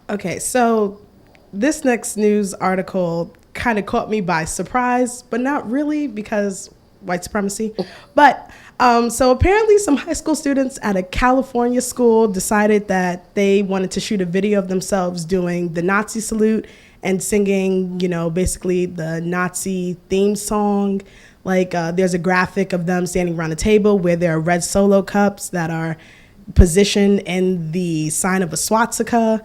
Okay, so this next news article kind of caught me by surprise, but not really because white supremacy. But so apparently some high school students at a California school decided that they wanted to shoot a video of themselves doing the Nazi salute and singing, basically the Nazi theme song. Like there's a graphic of them standing around a table where there are red Solo cups that are positioned in the sign of a swastika.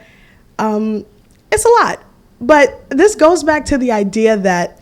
It's a lot, but this goes back to the idea that,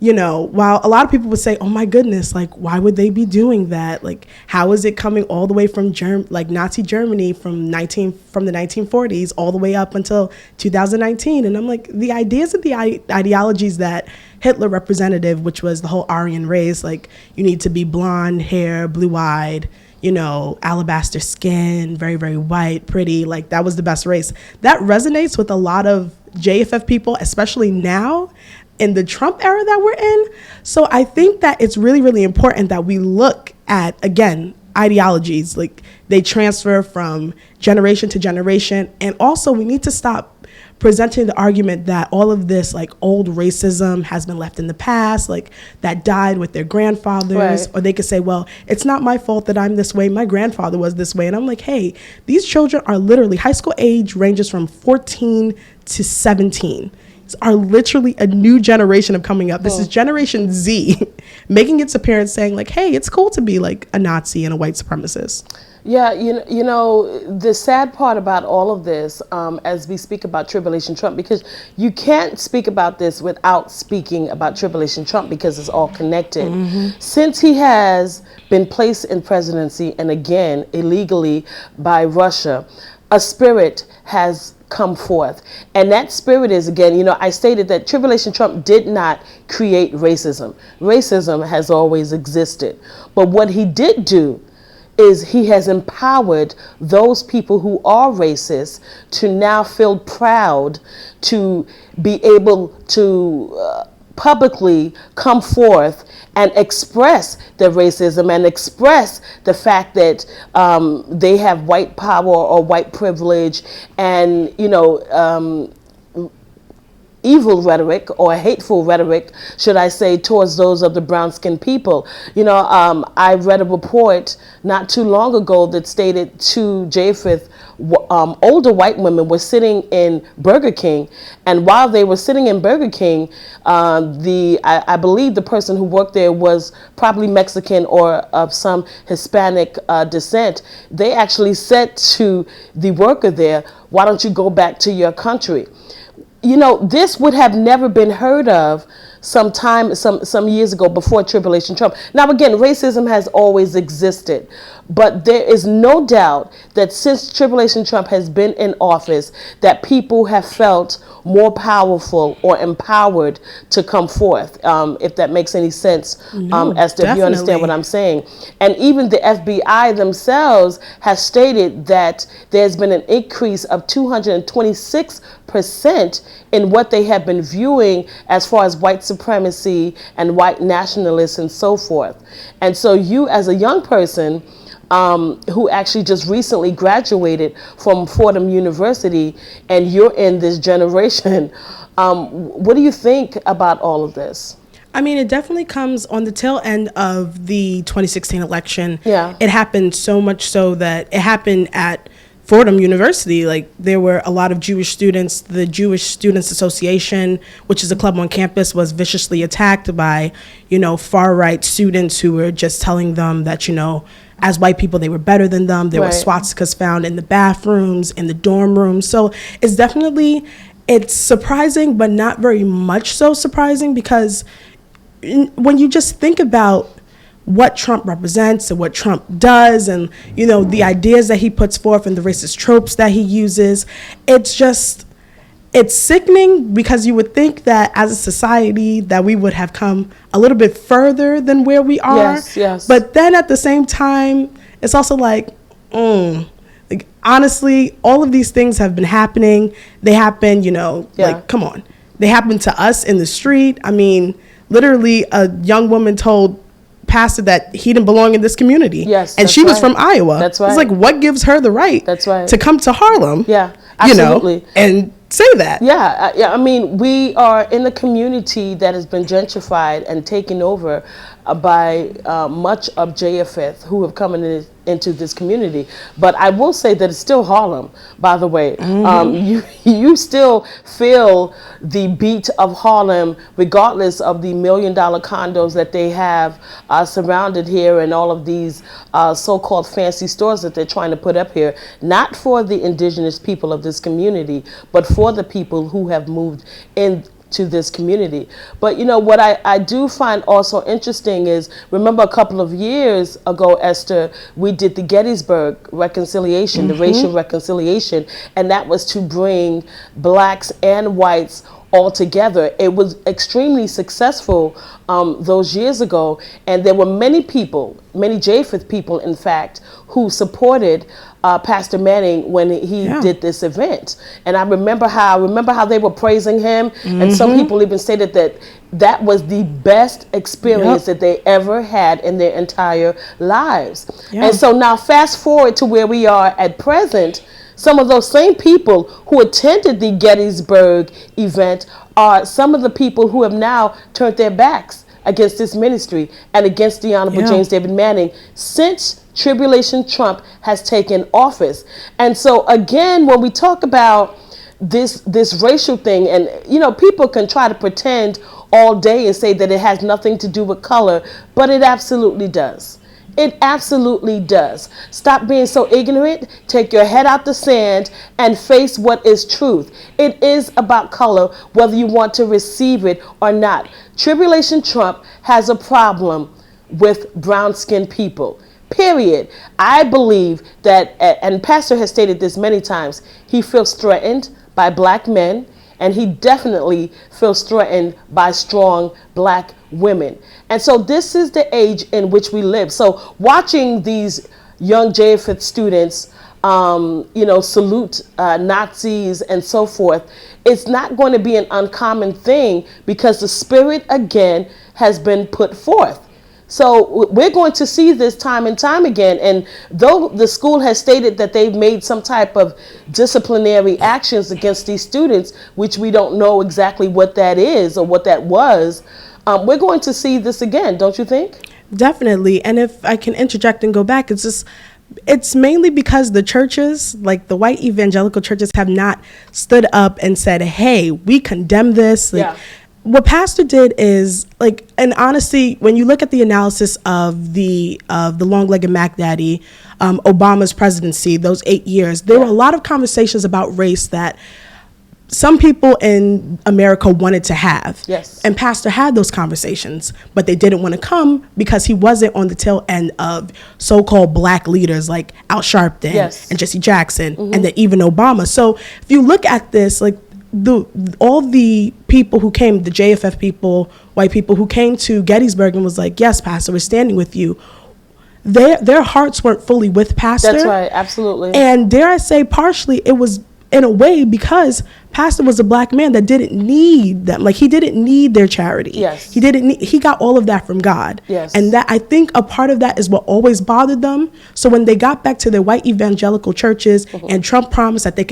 while a lot of people would say, oh my goodness, like, why would they be doing that? Like, how is it coming all the way from Nazi Germany from the 1940s all the way up until 2019? And I'm like, the ideas and the ideologies that Hitler represented, which was the whole Aryan race, like you need to be blonde hair, blue-eyed, alabaster skin, very, very white, pretty, like that was the best race. That resonates with a lot of JFF people, especially now in the Trump era that we're in. So I think that it's really, really important that we look at, again, ideologies, like they transfer from generation to generation. And also we need to stop presenting the argument that all of this like old racism has been left in the past, like that died with their grandfathers, right. Or they could say, well, it's not my fault that I'm this way. My grandfather was this way. And I'm like, hey, these children are literally high school age ranges from 14 to 17. These are literally a new generation of coming up. This is Generation Z making its appearance saying like, hey, it's cool to be like a Nazi and a white supremacist. Yeah, you know, the sad part about all of this, as we speak about Tribulation Trump, because you can't speak about this without speaking about Tribulation Trump because it's all connected. Mm-hmm. Since he has been placed in presidency, and again, illegally by Russia, a spirit has come forth. And that spirit is, again, I stated that Tribulation Trump did not create racism. Racism has always existed. But what he did do is he has empowered those people who are racist to now feel proud to be able to publicly come forth and express their racism and express the fact that they have white power or white privilege and, evil rhetoric or hateful rhetoric, should I say, towards those of the brown-skinned people. I read a report not too long ago that stated two JFF older white women were sitting in Burger King, and while they were sitting in Burger King, I believe the person who worked there was probably Mexican or of some Hispanic descent. They actually said to the worker there, "Why don't you go back to your country?" This would have never been heard of some years ago before Tribulation Trump. Now, again, racism has always existed, but there is no doubt that since Tribulation Trump has been in office, that people have felt more powerful or empowered to come forth, if that makes any sense, Esther, if you understand what I'm saying. And even the FBI themselves has stated that there's been an increase of 226% in what they have been viewing as far as white supremacy and white nationalists and so forth. And so you, as a young person who actually just recently graduated from Fordham University, and you're in this generation, what do you think about all of this? I mean, it definitely comes on the tail end of the 2016 election. Yeah. It happened so much so that it happened at Fordham University. Like, there were a lot of Jewish students. The Jewish Students Association, which is a club on campus, was viciously attacked by, far-right students who were just telling them that, as white people, they were better than them. There were swastikas found in the bathrooms, in the dorm rooms. So it's surprising, but not very much so surprising, because when you just think about what Trump represents and what Trump does and, the ideas that he puts forth and the racist tropes that he uses, it's sickening, because you would think that as a society that we would have come a little bit further than where we are. Yes. But then at the same time, it's also like, honestly, all of these things have been happening. They happen, like, come on. They happen to us in the street. I mean, literally a young woman told pastor that he didn't belong in this community. Yes, and she was from Iowa. That's right. It's like, what gives her the right That's right. to come to Harlem? Yeah. Absolutely. And say that. Yeah, I mean, we are in a community that has been gentrified and taken over by much of JFF who have come into this community. But I will say that it's still Harlem, by the way. You still feel the beat of Harlem, regardless of the $1 million condos that they have surrounded here and all of these so-called fancy stores that they're trying to put up here, not for the indigenous people of this community, but for the people who have moved into this community. But what I do find also interesting is, remember a couple of years ago, Esther, we did the Gettysburg reconciliation, the racial reconciliation, and that was to bring blacks and whites all together. It was extremely successful those years ago, and there were many people, many Japheth people, in fact, who supported Pastor Manning when he did this event. And I remember how they were praising him, and some people even stated that was the best experience that they ever had in their entire lives. And so now fast forward to where we are at present. Some of those same people who attended the Gettysburg event are some of the people who have now turned their backs against this ministry and against the Honorable James David Manning since Tribulation Trump has taken office. And so again, when we talk about this racial thing, and people can try to pretend all day and say that it has nothing to do with color, but it absolutely does. It absolutely does. Stop being so ignorant. Take your head out the sand and face what is truth. It is about color, whether you want to receive it or not. Tribulation Trump has a problem with brown-skinned people. Period. I believe that, and Pastor has stated this many times, he feels threatened by black men, and he definitely feels threatened by strong black women. And so this is the age in which we live. So watching these young JFF students, salute Nazis and so forth, it's not going to be an uncommon thing because the spirit, again, has been put forth. So we're going to see this time and time again. And though the school has stated that they've made some type of disciplinary actions against these students, which we don't know exactly what that is or what that was, we're going to see this again, don't you think? Definitely. And if I can interject and go back, it's mainly because the churches, like the white evangelical churches, have not stood up and said, hey, we condemn this. What Pastor did is, and honestly, when you look at the analysis of the long-legged Mac Daddy, Obama's presidency, those 8 years, there were a lot of conversations about race that some people in America wanted to have. Yes. And Pastor had those conversations, but they didn't want to come because he wasn't on the tail end of so-called black leaders like Al Sharpton and Jesse Jackson and then even Obama. So if you look at this, all the people who came, the JFF people, white people who came to Gettysburg and was like, yes, Pastor, we're standing with you. Their hearts weren't fully with Pastor. That's right, absolutely. And dare I say, partially, it was in a way because Pastor was a black man that didn't need them. He didn't need their charity. Yes. He got all of that from God. Yes. And that, I think a part of that is what always bothered them. So when they got back to their white evangelical churches and Trump promised that he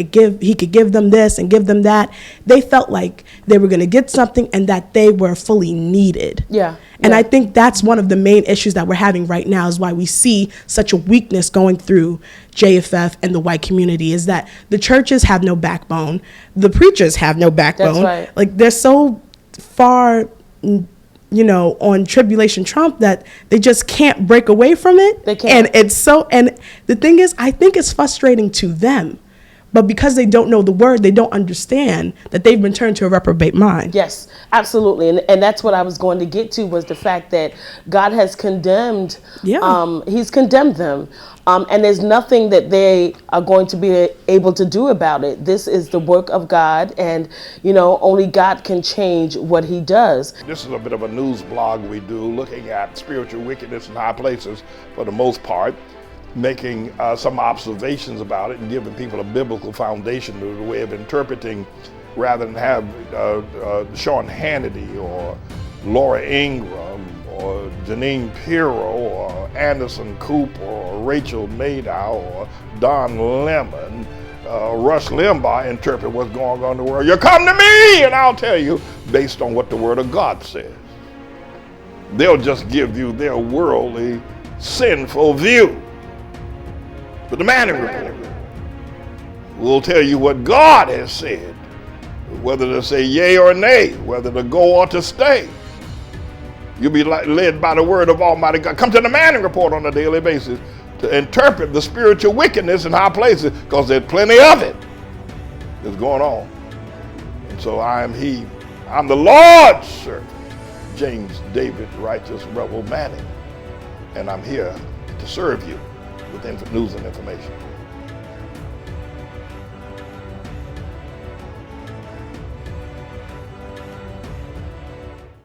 could give them this and give them that, they felt like they were going to get something and that they were fully needed. Yeah. And I think that's one of the main issues that we're having right now, is why we see such a weakness going through JFF and the white community, is that the churches have no backbone. The preachers have no backbone. That's right. They're so far, on Tribulation Trump that they just can't break away from it. They can't. And the thing is, I think it's frustrating to them. But because they don't know the word, they don't understand that they've been turned to a reprobate mind. Yes, absolutely. And that's what I was going to get to, was the fact that God has condemned, he's condemned them. And there's nothing that they are going to be able to do about it. This is the work of God, and, only God can change what he does. This is a bit of a news blog we do, looking at spiritual wickedness in high places for the most part, making some observations about it and giving people a biblical foundation to the way of interpreting, rather than have Sean Hannity or Laura Ingraham or Janine Pirro or Anderson Cooper or Rachel Maddow or Don Lemon Rush Limbaugh interpret what's going on in the world. You come to me and I'll tell you based on what the Word of God says. They'll just give you their worldly, sinful view. But the Manning Report will tell you what God has said, whether to say yea or nay, whether to go or to stay. You'll be led by the word of Almighty God. Come to the Manning Report on a daily basis to interpret the spiritual wickedness in high places, because there's plenty of it that's going on. And so I'm the Lord's servant, James David Righteous Rebel Manning, and I'm here to serve you with news and information.